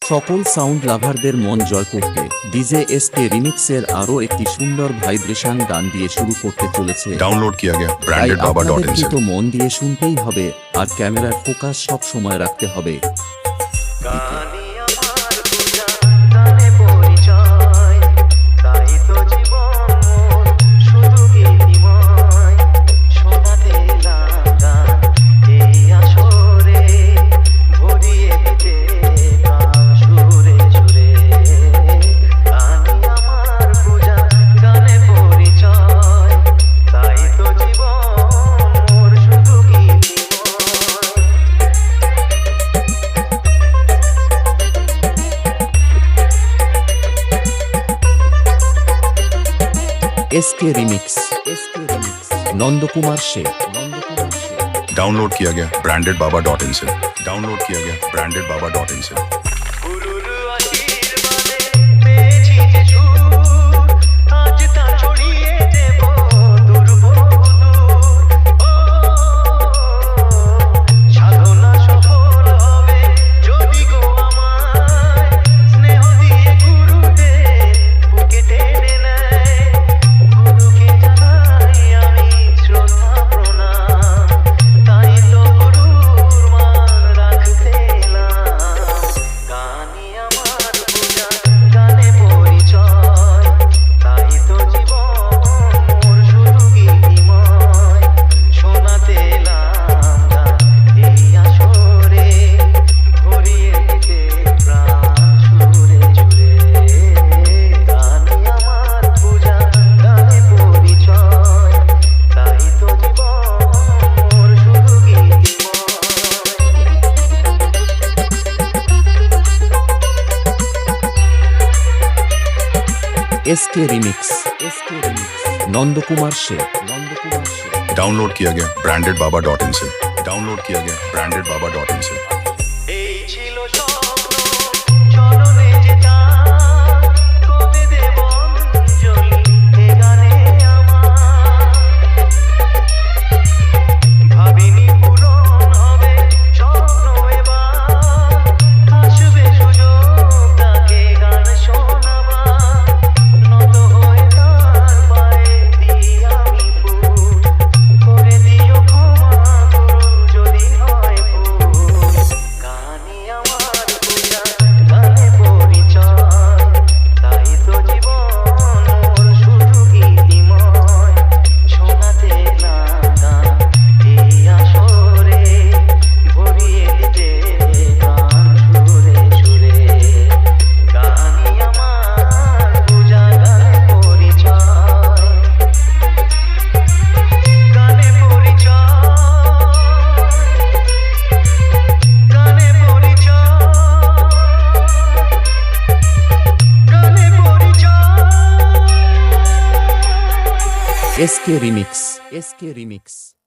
সকল সাউন্ড লাভারদের মন জয় করতে ডিজে এসকে রিমিক্সের আরও একটি সুন্দর ভাইব্রেশন গান দিয়ে শুরু করতে চলেছে। डाउनलोड किया गया ब्रांडेड बाबा डॉट इन से। তো মন দিয়ে শুনতেই হবে আর ক্যামেরার ফোকাস সব সময় রাখতে হবে। एसके रिमिक्स नंद कुमार से डाउनलोड किया गया ब्रांडेड बाबा डॉट इन से। डाउनलोड किया गया ब्रांडेड बाबा डॉट इन से। एसके रिमिक्स नंद कुमार से डाउनलोड किया गया ब्रांडेड बाबा डॉट इन से। डाउनलोड किया गया ब्रांडेड बाबा डॉट इन से। SK remix